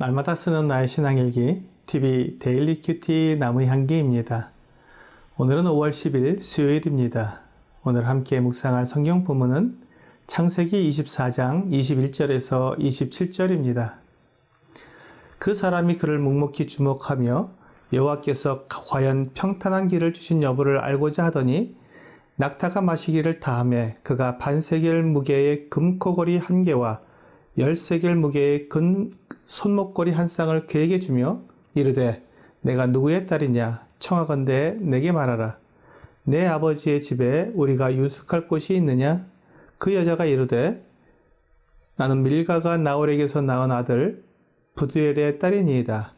날마다 쓰는 나의 신앙일기 TV 데일리 큐티 나무의 향기입니다. 오늘은 5월 10일 수요일입니다. 오늘 함께 묵상할 성경 본문은 창세기 24장 21절에서 27절입니다. 그 사람이 그를 묵묵히 주목하며 여호와께서 과연 평탄한 길을 주신 여부를 알고자 하더니 낙타가 마시기를 다하매 그가 반세겔 무게의 금코걸이 한 개와 10세겔 무게의 근 손목걸이 한 쌍을 그에게 주며 이르되 내가 누구의 딸이냐 청하건대 내게 말하라. 내 아버지의 집에 우리가 유숙할 곳이 있느냐? 그 여자가 이르되 나는 밀가가 나홀에게서 낳은 아들 부두엘의 딸이니이다.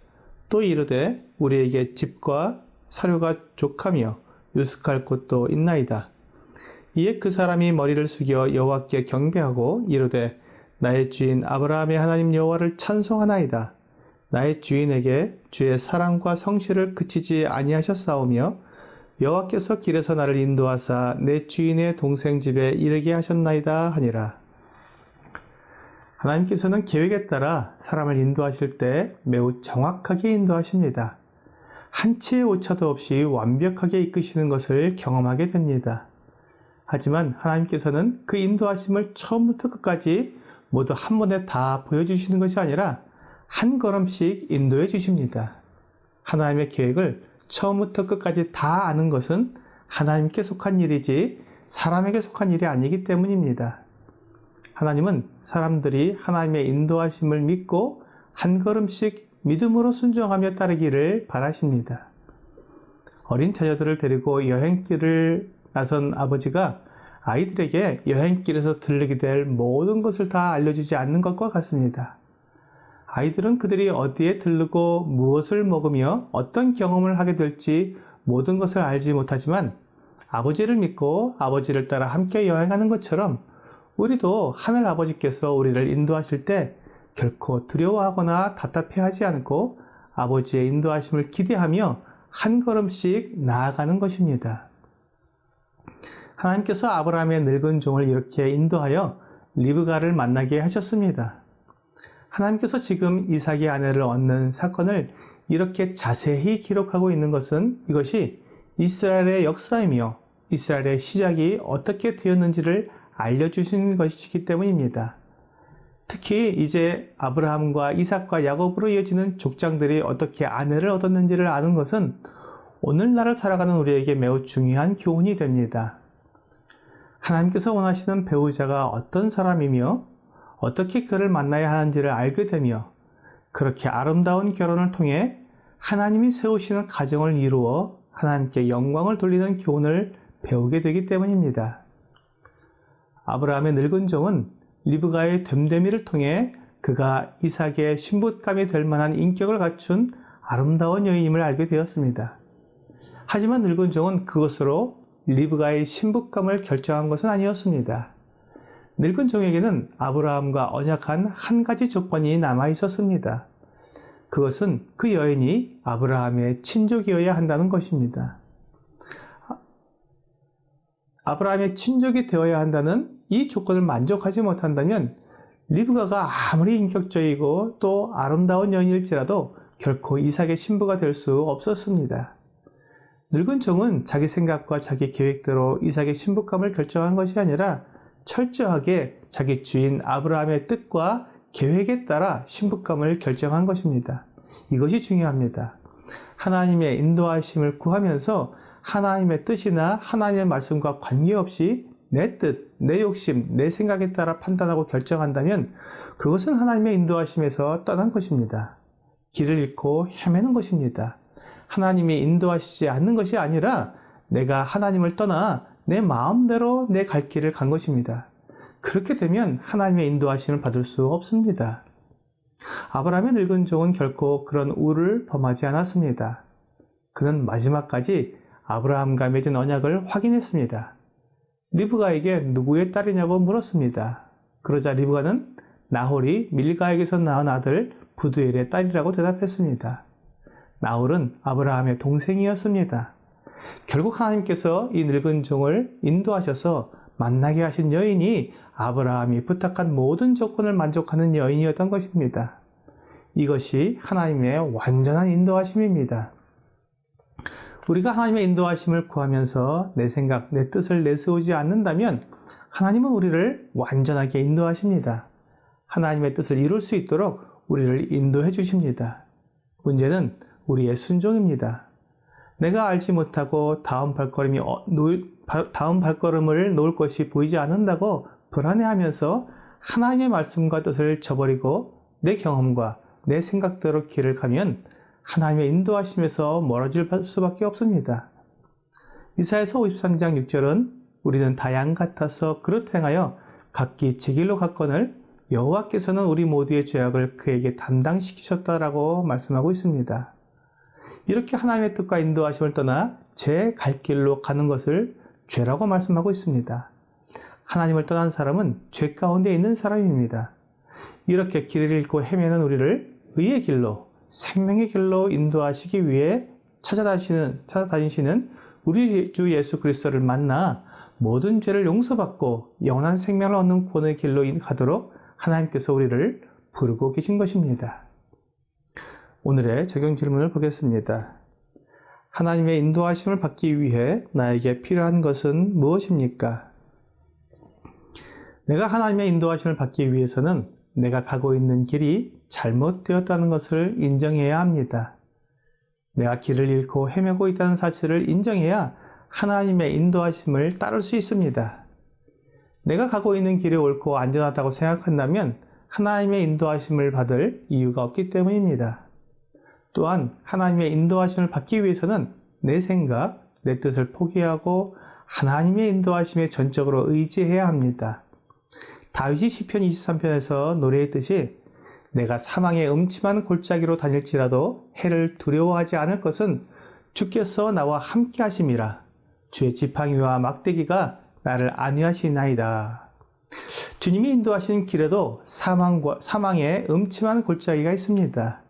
또 이르되 우리에게 집과 사료가 족하며 유숙할 곳도 있나이다. 이에 그 사람이 머리를 숙여 여호와께 경배하고 이르되 나의 주인 아브라함의 하나님 여호와를 찬송하나이다. 나의 주인에게 주의 사랑과 성실을 그치지 아니하셨사오며 여호와께서 길에서 나를 인도하사 내 주인의 동생 집에 이르게 하셨나이다 하니라. 하나님께서는 계획에 따라 사람을 인도하실 때 매우 정확하게 인도하십니다. 한 치의 오차도 없이 완벽하게 이끄시는 것을 경험하게 됩니다. 하지만 하나님께서는 그 인도하심을 처음부터 끝까지 모두 한 번에 다 보여주시는 것이 아니라 한 걸음씩 인도해 주십니다. 하나님의 계획을 처음부터 끝까지 다 아는 것은 하나님께 속한 일이지 사람에게 속한 일이 아니기 때문입니다. 하나님은 사람들이 하나님의 인도하심을 믿고 한 걸음씩 믿음으로 순종하며 따르기를 바라십니다. 어린 자녀들을 데리고 여행길을 나선 아버지가 아이들에게 여행길에서 들르게 될 모든 것을 다 알려주지 않는 것과 같습니다. 아이들은 그들이 어디에 들르고 무엇을 먹으며 어떤 경험을 하게 될지 모든 것을 알지 못하지만 아버지를 믿고 아버지를 따라 함께 여행하는 것처럼 우리도 하늘 아버지께서 우리를 인도하실 때 결코 두려워하거나 답답해하지 않고 아버지의 인도하심을 기대하며 한 걸음씩 나아가는 것입니다. 하나님께서 아브라함의 늙은 종을 이렇게 인도하여 리브가를 만나게 하셨습니다. 하나님께서 지금 이삭의 아내를 얻는 사건을 이렇게 자세히 기록하고 있는 것은 이것이 이스라엘의 역사이며 이스라엘의 시작이 어떻게 되었는지를 알려주시는 것이기 때문입니다. 특히 이제 아브라함과 이삭과 야곱으로 이어지는 족장들이 어떻게 아내를 얻었는지를 아는 것은 오늘날을 살아가는 우리에게 매우 중요한 교훈이 됩니다. 하나님께서 원하시는 배우자가 어떤 사람이며 어떻게 그를 만나야 하는지를 알게 되며 그렇게 아름다운 결혼을 통해 하나님이 세우시는 가정을 이루어 하나님께 영광을 돌리는 교훈을 배우게 되기 때문입니다. 아브라함의 늙은 종은 리브가의 됨됨이를 통해 그가 이삭의 신부감이 될 만한 인격을 갖춘 아름다운 여인임을 알게 되었습니다. 하지만 늙은 종은 그것으로 리브가의 신부감을 결정한 것은 아니었습니다. 늙은 종에게는 아브라함과 언약한 한 가지 조건이 남아 있었습니다. 그것은 그 여인이 아브라함의 친족이어야 한다는 것입니다. 아브라함의 친족이 되어야 한다는 이 조건을 만족하지 못한다면 리브가가 아무리 인격적이고 또 아름다운 여인일지라도 결코 이삭의 신부가 될 수 없었습니다. 늙은 종은 자기 생각과 자기 계획대로 이삭의 신부감을 결정한 것이 아니라 철저하게 자기 주인 아브라함의 뜻과 계획에 따라 신부감을 결정한 것입니다. 이것이 중요합니다. 하나님의 인도하심을 구하면서 하나님의 뜻이나 하나님의 말씀과 관계없이 내 뜻, 내 욕심, 내 생각에 따라 판단하고 결정한다면 그것은 하나님의 인도하심에서 떠난 것입니다. 길을 잃고 헤매는 것입니다. 하나님이 인도하시지 않는 것이 아니라 내가 하나님을 떠나 내 마음대로 내 갈 길을 간 것입니다. 그렇게 되면 하나님의 인도하심을 받을 수 없습니다. 아브라함의 늙은 종은 결코 그런 우를 범하지 않았습니다. 그는 마지막까지 아브라함과 맺은 언약을 확인했습니다. 리브가에게 누구의 딸이냐고 물었습니다. 그러자 리브가는 나홀이 밀가에게서 낳은 아들 부두엘의 딸이라고 대답했습니다. 나홀은 아브라함의 동생이었습니다. 결국 하나님께서 이 늙은 종을 인도하셔서 만나게 하신 여인이 아브라함이 부탁한 모든 조건을 만족하는 여인이었던 것입니다. 이것이 하나님의 완전한 인도하심입니다. 우리가 하나님의 인도하심을 구하면서 내 생각, 내 뜻을 내세우지 않는다면 하나님은 우리를 완전하게 인도하십니다. 하나님의 뜻을 이룰 수 있도록 우리를 인도해 주십니다. 문제는 우리의 순종입니다. 내가 알지 못하고 다음 발걸음을 놓을 것이 보이지 않는다고 불안해하면서 하나님의 말씀과 뜻을 저버리고 내 경험과 내 생각대로 길을 가면 하나님의 인도하심에서 멀어질 수밖에 없습니다. 이사야서 53장 6절은 우리는 다 양 같아서 그릇 행하여 각기 제 길로 갔거늘 여호와께서는 우리 모두의 죄악을 그에게 담당시키셨다라고 말씀하고 있습니다. 이렇게 하나님의 뜻과 인도하심을 떠나 제 갈 길로 가는 것을 죄라고 말씀하고 있습니다. 하나님을 떠난 사람은 죄 가운데 있는 사람입니다. 이렇게 길을 잃고 헤매는 우리를 의의 길로, 생명의 길로 인도하시기 위해 찾아다니시는 우리 주 예수 그리스도를 만나 모든 죄를 용서받고 영원한 생명을 얻는 구원의 길로 가도록 하나님께서 우리를 부르고 계신 것입니다. 오늘의 적용 질문을 보겠습니다. 하나님의 인도하심을 받기 위해 나에게 필요한 것은 무엇입니까? 내가 하나님의 인도하심을 받기 위해서는 내가 가고 있는 길이 잘못되었다는 것을 인정해야 합니다. 내가 길을 잃고 헤매고 있다는 사실을 인정해야 하나님의 인도하심을 따를 수 있습니다. 내가 가고 있는 길이 옳고 안전하다고 생각한다면 하나님의 인도하심을 받을 이유가 없기 때문입니다. 또한 하나님의 인도하심을 받기 위해서는 내 생각, 내 뜻을 포기하고 하나님의 인도하심에 전적으로 의지해야 합니다. 다윗이 시편 23편에서 노래했듯이 내가 사망의 음침한 골짜기로 다닐지라도 해를 두려워하지 않을 것은 주께서 나와 함께 하심이라. 주의 지팡이와 막대기가 나를 안위하시나이다. 주님이 인도하신 길에도 사망의 음침한 골짜기가 있습니다.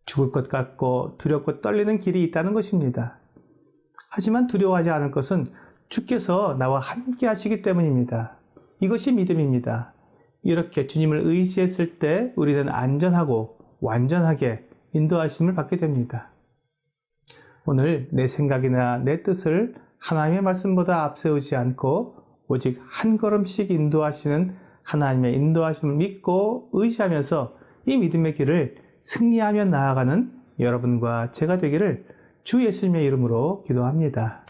죽을 것 같고 두렵고 떨리는 길이 있다는 것입니다. 하지만 두려워하지 않을 것은 주께서 나와 함께 하시기 때문입니다. 이것이 믿음입니다. 이렇게 주님을 의지했을 때 우리는 안전하고 완전하게 인도하심을 받게 됩니다. 오늘 내 생각이나 내 뜻을 하나님의 말씀보다 앞세우지 않고 오직 한 걸음씩 인도하시는 하나님의 인도하심을 믿고 의지하면서 이 믿음의 길을 승리하며 나아가는 여러분과 제가 되기를 주 예수님의 이름으로 기도합니다.